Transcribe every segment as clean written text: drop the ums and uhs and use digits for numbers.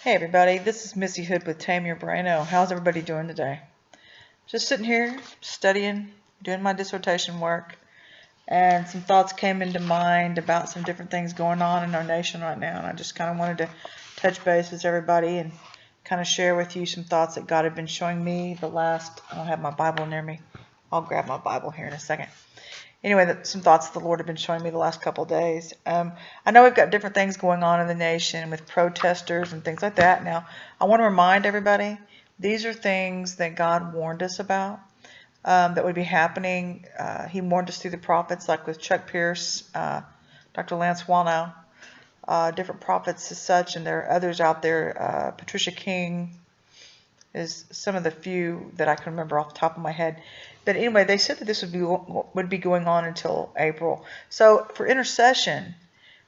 Hey everybody, this is Missy Hood with Tame Your Braino. How's everybody doing today? Just sitting here, studying, doing my dissertation work, and some thoughts came into mind about some different things going on in our nation right now, and I just kind of wanted to touch base with everybody and kind of share with you some thoughts that God had been showing me I don't have my Bible near me. I'll grab my Bible here in a second. Anyway, some thoughts the Lord have been showing me the last couple of days. I know we've got different things going on in the nation with protesters and things like that. Now, I want to remind everybody, these are things that God warned us about that would be happening. He warned us through the prophets, like with Chuck Pierce, Dr. Lance Wallnau, different prophets as such, and there are others out there. Patricia King is some of the few that I can remember off the top of my head. But anyway, they said that this would be going on until April. So for intercession,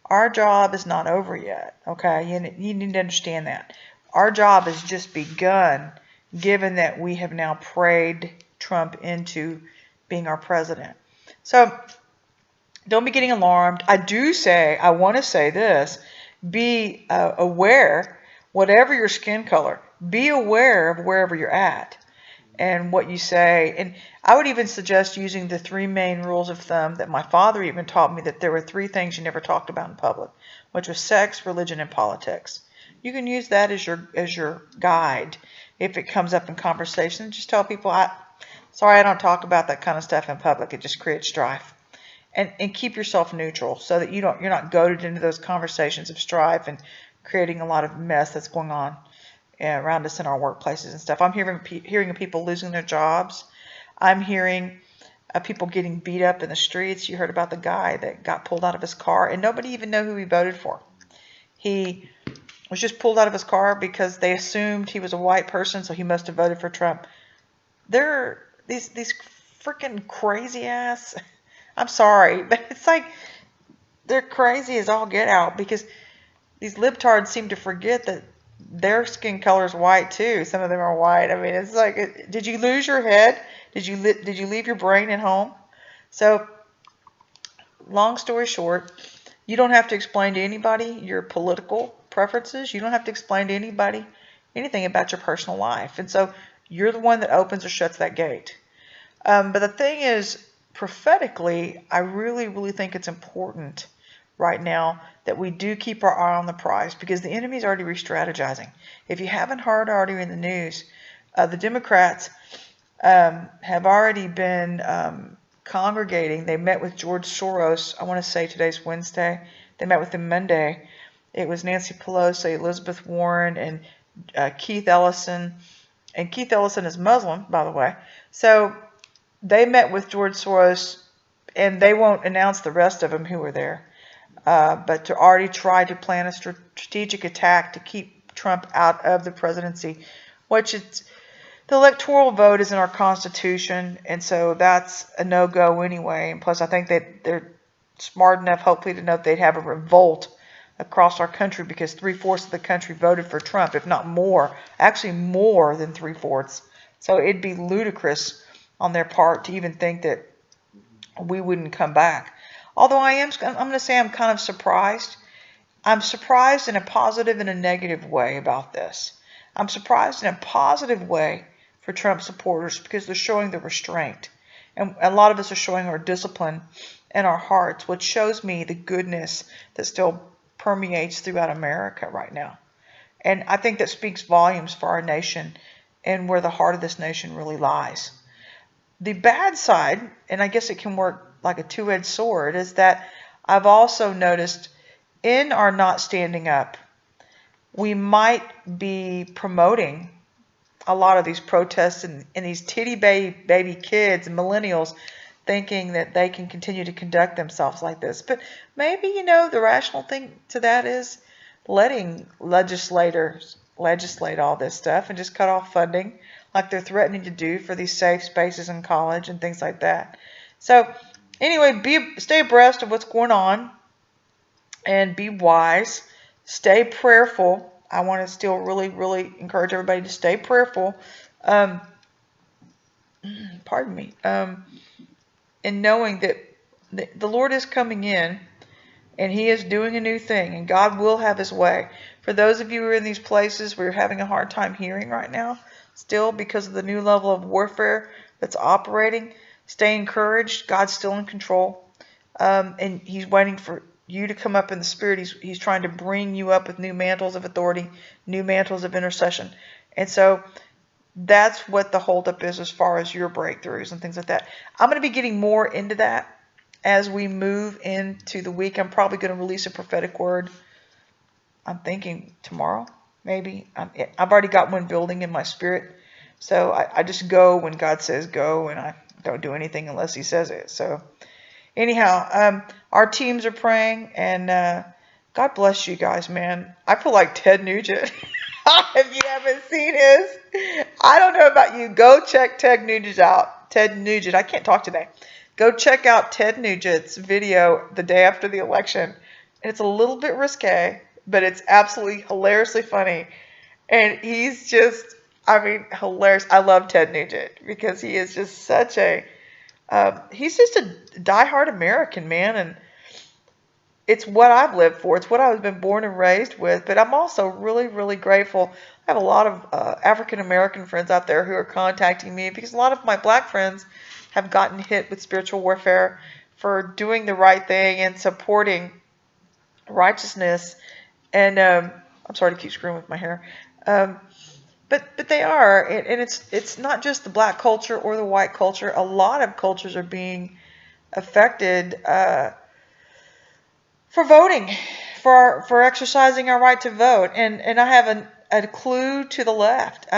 our job is not over yet. Okay, you need to understand that. Our job has just begun, given that we have now prayed Trump into being our president. So don't be getting alarmed. I want to say this, be aware, whatever your skin color, be aware of wherever you're at and what you say. And I would even suggest using the 3 main rules of thumb that my father even taught me, that there were 3 things you never talked about in public, which was sex, religion, and politics. You can use that as your guide if it comes up in conversation. Just tell people, sorry, I don't talk about that kind of stuff in public. It just creates strife. And keep yourself neutral so that you're not goaded into those conversations of strife and creating a lot of mess that's going on around us in our workplaces and stuff. I'm hearing of people losing their jobs. I'm hearing of people getting beat up in the streets. You heard about the guy that got pulled out of his car, and nobody even knew who he voted for. He was just pulled out of his car because they assumed he was a white person, so he must have voted for Trump. There are these freaking crazy ass. I'm sorry, but it's like they're crazy as all get out, because these libtards seem to forget that their skin color is white too. Some of them are white. I mean, it's like, did you lose your head? Did you leave your brain at home? So, long story short, you don't have to explain to anybody your political preferences. You don't have to explain to anybody anything about your personal life. And so, you're the one that opens or shuts that gate. But the thing is, prophetically, I really, really think it's important right now that we do keep our eye on the prize, because the enemy's already re-strategizing. If you haven't heard already in the news, the Democrats have already been congregating. They met with George Soros. I want to say today's Wednesday. They met with him Monday. It was Nancy Pelosi, Elizabeth Warren, and Keith Ellison. And Keith Ellison is Muslim, by the way. So they met with George Soros, and they won't announce the rest of them who were there. But to already try to plan a strategic attack to keep Trump out of the presidency, which the electoral vote is in our Constitution, and so that's a no-go anyway. And plus, I think that they're smart enough, hopefully, to know that they'd have a revolt across our country, because 3/4 of the country voted for Trump, if not more, actually more than 3/4. So it'd be ludicrous on their part to even think that we wouldn't come back. Although I'm going to say I'm kind of surprised. I'm surprised in a positive and a negative way about this. I'm surprised in a positive way for Trump supporters, because they're showing the restraint. And a lot of us are showing our discipline in our hearts, which shows me the goodness that still permeates throughout America right now. And I think that speaks volumes for our nation and where the heart of this nation really lies. The bad side, and I guess it can work like a two-edged sword, is that I've also noticed in our not standing up, we might be promoting a lot of these protests and these titty baby kids and millennials thinking that they can continue to conduct themselves like this. But maybe, the rational thing to that is letting legislators legislate all this stuff and just cut off funding like they're threatening to do for these safe spaces in college and things like that. So anyway, stay abreast of what's going on and be wise. Stay prayerful. I want to still really, really encourage everybody to stay prayerful. Pardon me. And knowing that the Lord is coming in And He is doing a new thing, and God will have His way. For those of you who are in these places where you're having a hard time hearing right now, still because of the new level of warfare that's operating, stay encouraged. God's still in control. And He's waiting for you to come up in the Spirit. He's trying to bring you up with new mantles of authority, new mantles of intercession. And so that's what the holdup is as far as your breakthroughs and things like that. I'm going to be getting more into that as we move into the week. I'm probably going to release a prophetic word. I'm thinking tomorrow, maybe. I've already got one building in my spirit. So I just go when God says go, and I don't do anything unless He says it. So anyhow, our teams are praying, and God bless you guys, man. I feel like Ted Nugent. If you haven't seen his, I don't know about you. Go check Ted Nugent out. Ted Nugent. I can't talk today. Go check out Ted Nugent's video the day after the election. It's a little bit risque, but it's absolutely hilariously funny. And he's just, hilarious. I love Ted Nugent because he is just such a, he's just a diehard American, man. And it's what I've lived for. It's what I've been born and raised with. But I'm also really, really grateful. I have a lot of African-American friends out there who are contacting me because a lot of my black friends have gotten hit with spiritual warfare for doing the right thing and supporting righteousness. And I'm sorry to keep screwing with my hair. But they are. And it's not just the black culture or the white culture. A lot of cultures are being affected for voting, for exercising our right to vote. And I have a clue to the left.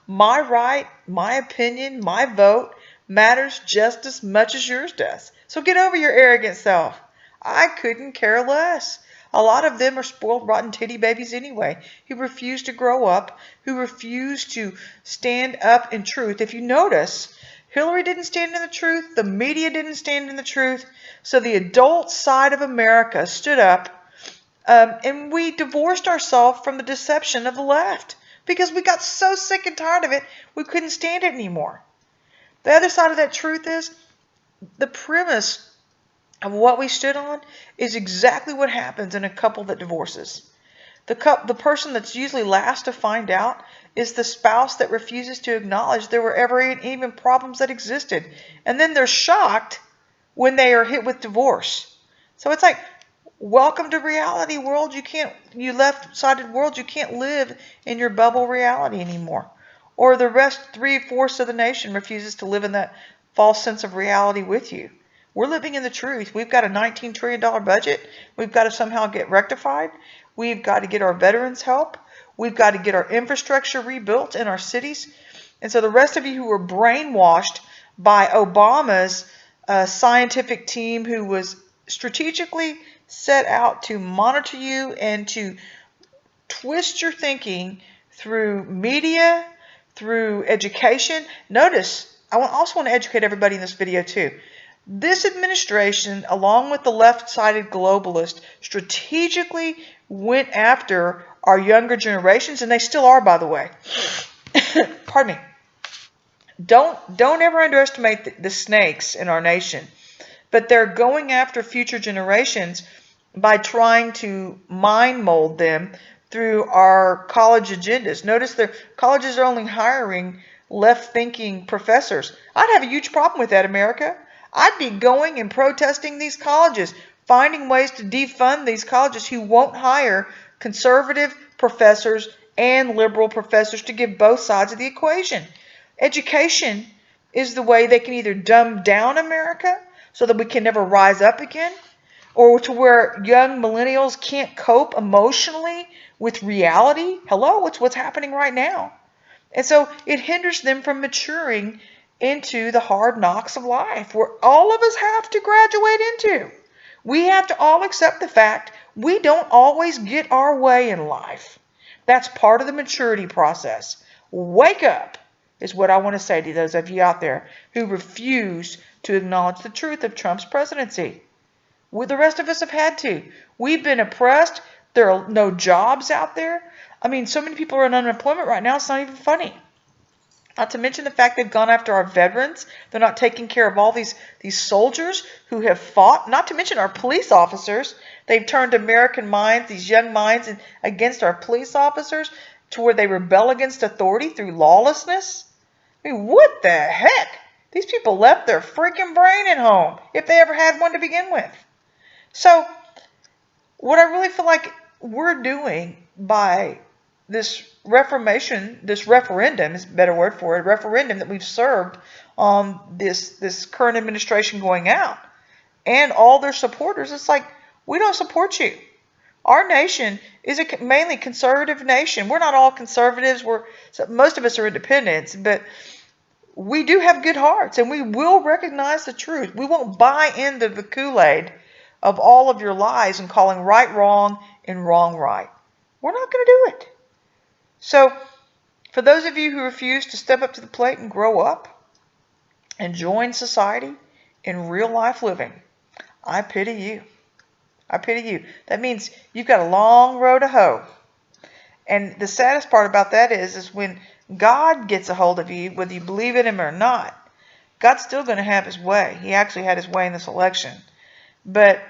My right, my opinion, my vote matters just as much as yours does. So get over your arrogant self. I couldn't care less. A lot of them are spoiled, rotten titty babies anyway, who refuse to grow up, who refuse to stand up in truth. If you notice, Hillary didn't stand in the truth. The media didn't stand in the truth. So the adult side of America stood up, and we divorced ourselves from the deception of the left because we got so sick and tired of it, we couldn't stand it anymore. The other side of that truth is the premise of what we stood on is exactly what happens in a couple that divorces. The person that's usually last to find out is the spouse that refuses to acknowledge there were ever even problems that existed. And then they're shocked when they are hit with divorce. So it's like, welcome to reality world. You left-sided world, you can't live in your bubble reality anymore. Or the rest, 3/4 of the nation refuses to live in that false sense of reality with you. We're living in the truth. We've got a $19 trillion budget. We've got to somehow get rectified. We've got to get our veterans help. We've got to get our infrastructure rebuilt in our cities. And so the rest of you who were brainwashed by Obama's scientific team, who was strategically set out to monitor you and to twist your thinking through media, through education. Notice, I also want to educate everybody in this video too. This administration, along with the left-sided globalists, strategically went after our younger generations, and they still are, by the way. Pardon me. Don't ever underestimate the snakes in our nation. But they're going after future generations by trying to mind mold them through our college agendas. Notice the colleges are only hiring left-thinking professors. I'd have a huge problem with that, America. I'd be going and protesting these colleges, finding ways to defund these colleges who won't hire conservative professors and liberal professors to give both sides of the equation. Education is the way they can either dumb down America so that we can never rise up again, or to where young millennials can't cope emotionally with reality. Hello, it's what's happening right now. And so it hinders them from maturing into the hard knocks of life, where all of us have to graduate into. We have to all accept the fact we don't always get our way in life. That's part of the maturity process. Wake up is what I want to say to those of you out there who refuse to acknowledge the truth of Trump's presidency. The rest of us have had to. We've been oppressed. There are no jobs out there. I mean, so many people are on unemployment right now, it's not even funny. Not to mention the fact they've gone after our veterans. They're not taking care of all these soldiers who have fought. Not to mention our police officers They've turned American minds, these young minds, against our police officers to where they rebel against authority through lawlessness. I mean, what the heck? These people left their freaking brain at home, if they ever had one to begin with. So, what I really feel like we're doing by this reformation, this referendum is a better word for it, referendum that we've served on this current administration going out and all their supporters, it's like, we don't support you. Our nation is a mainly conservative nation. We're not all conservatives. Most of us are independents, but we do have good hearts, and we will recognize the truth. We won't buy into the Kool-Aid of all of your lies and calling right wrong and wrong right. We're not going to do it. So, for those of you who refuse to step up to the plate and grow up and join society in real life living, I pity you. I pity you. That means you've got a long road to hoe. And the saddest part about that is when God gets a hold of you, whether you believe in him or not, God's still going to have his way. He actually had his way in this election. But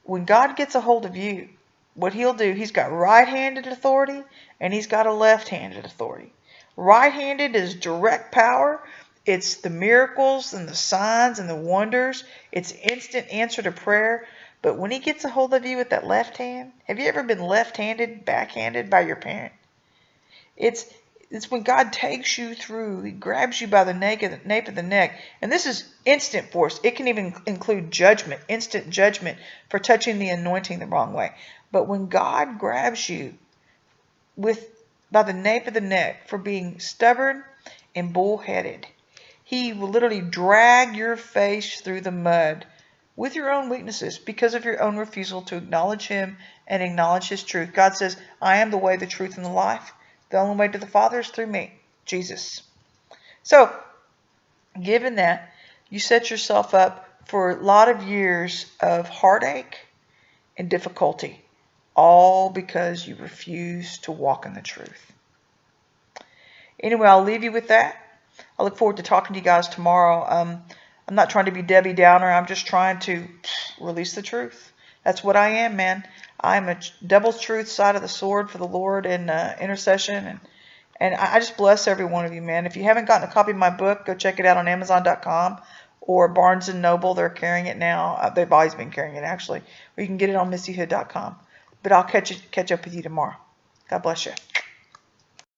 when God gets a hold of you, what he'll do, he's got right-handed authority and he's got a left-handed authority. Right-handed is direct power. It's the miracles and the signs and the wonders. It's instant answer to prayer. But when he gets a hold of you with that left hand, have you ever been left-handed, backhanded by your parent? It's when God takes you through, he grabs you by the nape of the neck. And this is instant force. It can even include judgment, instant judgment for touching the anointing the wrong way. But when God grabs you by the nape of the neck for being stubborn and bullheaded, he will literally drag your face through the mud with your own weaknesses because of your own refusal to acknowledge him and acknowledge his truth. God says, I am the way, the truth, and the life. The only way to the Father is through me, Jesus. So, given that, you set yourself up for a lot of years of heartache and difficulty, all because you refuse to walk in the truth. Anyway, I'll leave you with that. I look forward to talking to you guys tomorrow. I'm not trying to be Debbie Downer. I'm just trying to release the truth. That's what I am, man. I'm a double truth side of the sword for the Lord in intercession. And I just bless every one of you, man. If you haven't gotten a copy of my book, go check it out on Amazon.com or Barnes & Noble. They're carrying it now. They've always been carrying it, actually. Or you can get it on MissyHood.com. But I'll catch up with you tomorrow. God bless you.